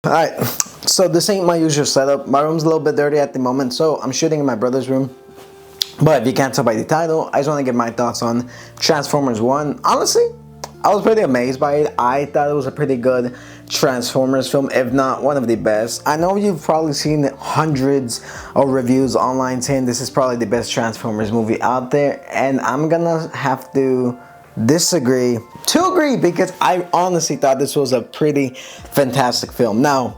Alright, so this ain't my usual setup. My room's a little bit dirty at the moment, so I'm shooting in my brother's room. But if you can't tell by the title, I just want to give my thoughts on Transformers 1. Honestly, I was pretty amazed by it. I thought it was a pretty good Transformers film, if not one of the best. I know you've probably seen hundreds of reviews online saying this is probably the best Transformers movie out there, and I'm gonna have to disagree to agree, because I honestly thought this was a pretty fantastic film. Now,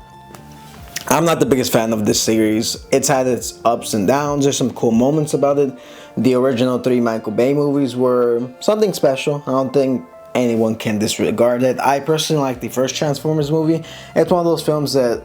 I'm not the biggest fan of this series. It's had its ups and downs. There's some cool moments about it. The original 3 Michael Bay movies were something special. I don't think anyone can disregard it. I personally like the first Transformers movie. It's one of those films that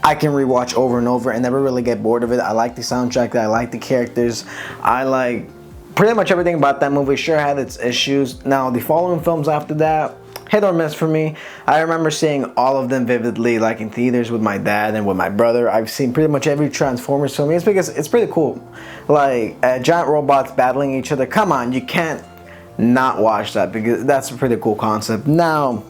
I can rewatch over and over and never really get bored of it. I like the soundtrack, I like the characters, I like pretty much everything about that movie. Sure had its issues. Now, the following films after that, hit or miss for me. I remember seeing all of them vividly, like in theaters with my dad and with my brother. I've seen pretty much every Transformers film. It's because it's pretty cool. Like giant robots battling each other. Come on, you can't not watch that, because that's a pretty cool concept. Now,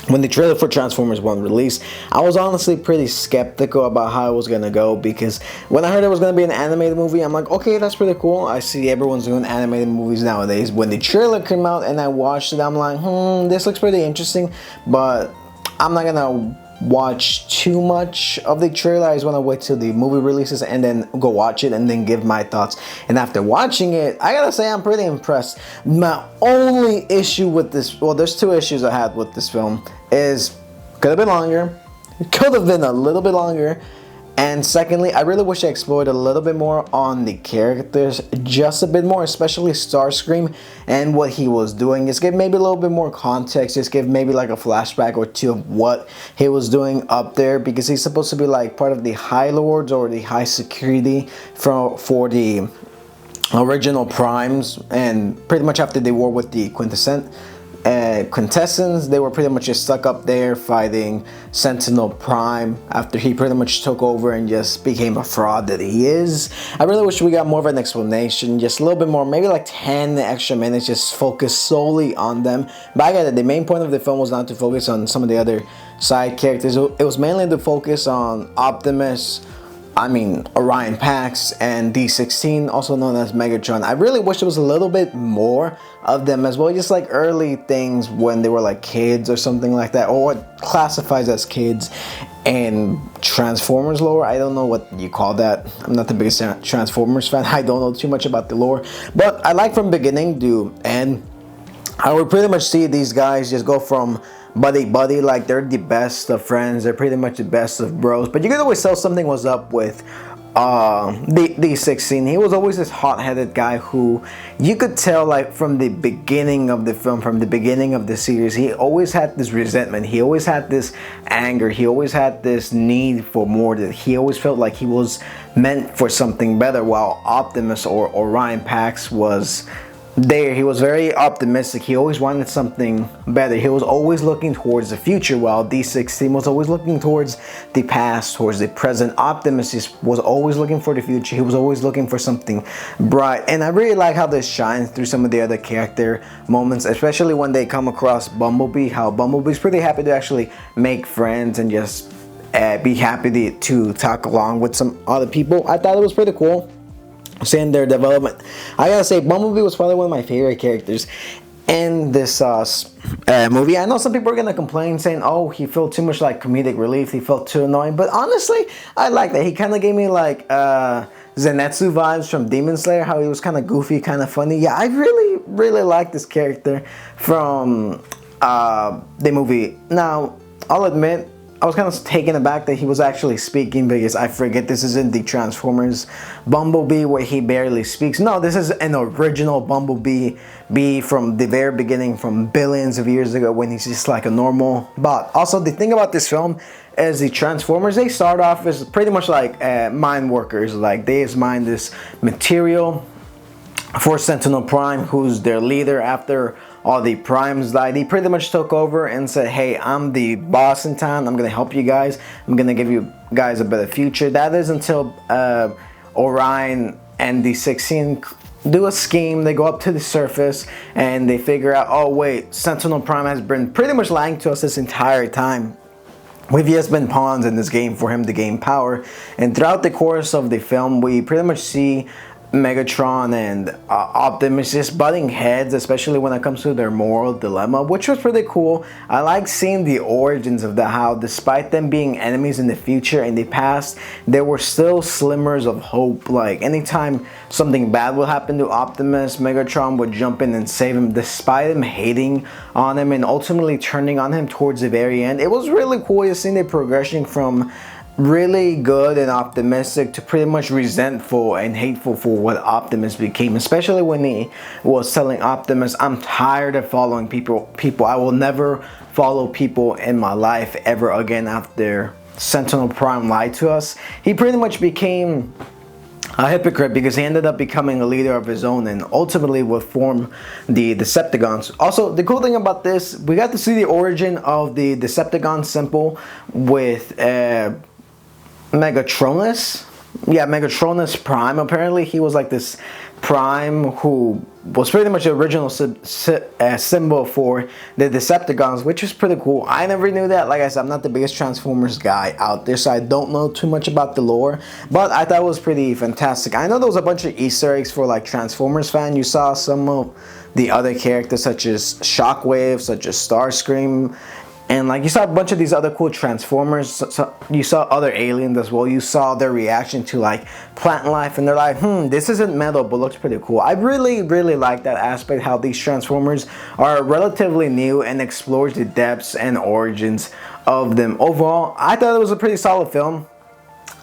when the trailer for Transformers 1 released, I was honestly pretty skeptical about how it was going to go, because when I heard it was going to be an animated movie, I'm like, okay, that's pretty cool. I see everyone's doing animated movies nowadays. When the trailer came out and I watched it, I'm like, this looks pretty interesting, but I'm not going to watch too much of the trailer. I just want to wait till the movie releases and then go watch it and then give my thoughts. And after watching it, I gotta say I'm pretty impressed. My only issue with this, well, there's two issues I had with this film, is could have been longer. It could have been a little bit longer. And secondly, I really wish I explored a little bit more on the characters, just a bit more, especially Starscream and what he was doing. Just give maybe a little bit more context, just give maybe like a flashback or two of what he was doing up there, because he's supposed to be like part of the High Lords or the high security for the original Primes, and pretty much after the war with the Quintessence, they were pretty much just stuck up there fighting Sentinel Prime after he pretty much took over and just became a fraud that he is. I really wish we got more of an explanation, just a little bit more, maybe like 10 extra minutes, just focus solely on them. But I get it, the main point of the film was not to focus on some of the other side characters. It was mainly to focus on Optimus, Orion Pax, and D16, also known as Megatron. I really wish there was a little bit more of them as well, just like early things when they were like kids or something like that, or what classifies as kids and Transformers lore. I don't know what you call that. I'm not the biggest Transformers fan. I don't know too much about the lore, but I like from beginning to end. I would pretty much see these guys just go from buddy, like they're the best of friends, they're pretty much the best of bros. But you could always tell something was up with D16. He was always this hot-headed guy who you could tell, like from the beginning of the film, from the beginning of the series, he always had this resentment, he always had this anger, he always had this need for more, that he always felt like he was meant for something better, while Optimus or Orion Pax was there. He was very optimistic. He always wanted something better. He was always looking towards the future, while D16 was always looking towards the past, towards the present. Optimus was always looking for the future. He was always looking for something bright. And I really like how this shines through some of the other character moments, especially when they come across Bumblebee, how Bumblebee's pretty happy to actually make friends and just be happy to talk along with some other people. I thought it was pretty cool seeing their development. I gotta say, Bumblebee was probably one of my favorite characters in this movie. I know some people are gonna complain saying, oh, he felt too much like comedic relief, he felt too annoying, but honestly, I like that. He kind of gave me like Zenitsu vibes from Demon Slayer, how he was kind of goofy, kind of funny. Yeah, I really like this character from the movie. Now, I'll admit, I was kind of taken aback that he was actually speaking, because I forget this isn't the Transformers Bumblebee where he barely speaks. No, this is an original Bumblebee from the very beginning, from billions of years ago, when he's just like a normal bot. Also, the thing about this film is the Transformers, they start off as pretty much like mine workers. Like they just mine this material for Sentinel Prime, who's their leader. After all the Primes died, he pretty much took over and said, hey, I'm the boss in town, I'm gonna help you guys, I'm gonna give you guys a better future. That is until Orion and D16 do a scheme. They go up to the surface and they figure out, oh wait, Sentinel Prime has been pretty much lying to us this entire time. we've just been pawns in this game for him to gain power. And throughout the course of the film, we pretty much see Megatron and Optimus just butting heads, especially when it comes to their moral dilemma, which was pretty cool. I like seeing the origins of how despite them being enemies in the future and the past, there were still slimmers of hope. Like anytime something bad would happen to Optimus, Megatron would jump in and save him despite him hating on him and ultimately turning on him towards the very end. It was really cool to see the progression from really good and optimistic to pretty much resentful and hateful for what Optimus became, especially when he was telling Optimus, I'm tired of following people. I will never follow people in my life ever again after Sentinel Prime lied to us. He pretty much became a hypocrite because he ended up becoming a leader of his own and ultimately would form the Decepticons. Also, the cool thing about this, we got to see the origin of the Decepticon symbol with Megatronus. Yeah, Megatronus Prime. Apparently he was like this Prime who was pretty much the original symbol for the Decepticons, which is pretty cool. I never knew that. Like I said, I'm not the biggest Transformers guy out there, so I don't know too much about the lore, but I thought it was pretty fantastic. I know there was a bunch of Easter eggs for like Transformers fan. You saw some of the other characters such as Shockwave, such as Starscream, and like you saw a bunch of these other cool Transformers. So you saw other aliens as well. You saw their reaction to like plant life, and they're like, this isn't metal but looks pretty cool. I really like that aspect, how these Transformers are relatively new and explores the depths and origins of them. Overall, I thought it was a pretty solid film.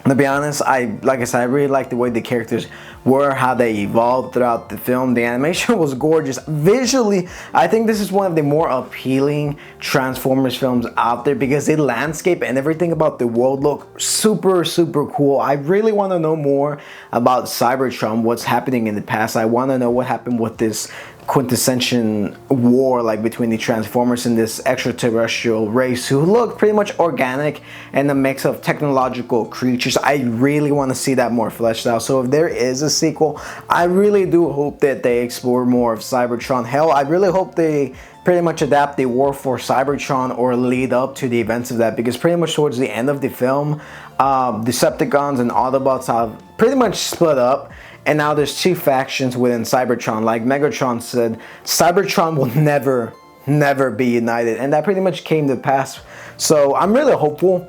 To be honest, like I said, I really liked the way the characters were, how they evolved throughout the film. The animation was gorgeous. Visually, I think this is one of the more appealing Transformers films out there because the landscape and everything about the world look super cool. I really want to know more about Cybertron, what's happening in the past. I want to know what happened with this quintessential war like between the Transformers and this extraterrestrial race who look pretty much organic and a mix of technological creatures. I really want to see that more fleshed out. So if there is a sequel, I really do hope that they explore more of Cybertron. Hell, I really hope they pretty much adapt the War for Cybertron or lead up to the events of that, because pretty much towards the end of the film, Decepticons and Autobots have pretty much split up. And now there's two factions within Cybertron. Like Megatron said, Cybertron will never be united. And that pretty much came to pass. So I'm really hopeful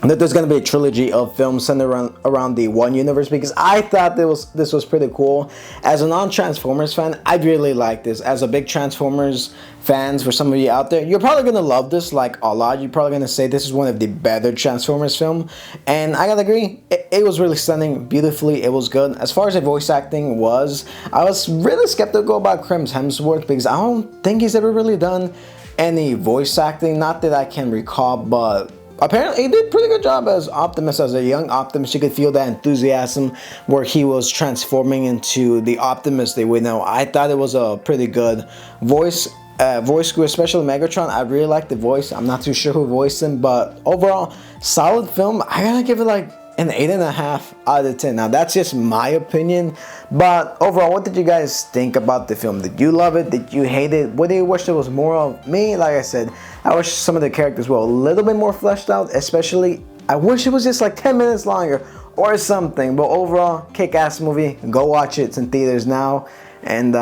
that there's going to be a trilogy of films centered around the one universe, because I thought this was pretty cool. As a non-Transformers fan, I really like this. As a big Transformers fans, for some of you out there, you're probably going to love this like a lot. You're probably going to say this is one of the better Transformers film, and I gotta agree, it was really stunning, beautifully, it was good. As far as the voice acting was, I was really skeptical about Chris Hemsworth because I don't think he's ever really done any voice acting, not that I can recall, but apparently he did a pretty good job as Optimus. As a young Optimus, you could feel that enthusiasm where he was transforming into the Optimus that we know. I thought it was a pretty good voice crew, especially Megatron. I really like the voice. I'm not too sure who voiced him, but overall, solid film. I gotta give it like an 8.5 out of 10. Now that's just my opinion, but overall, what did you guys think about the film? Did you love it? Did you hate it? What do you wish there was more of? Me, like I said, I wish some of the characters were a little bit more fleshed out, especially I wish it was just like 10 minutes longer or something. But overall, kick-ass movie. Go watch it. It's in theaters now, and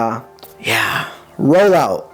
yeah, roll out.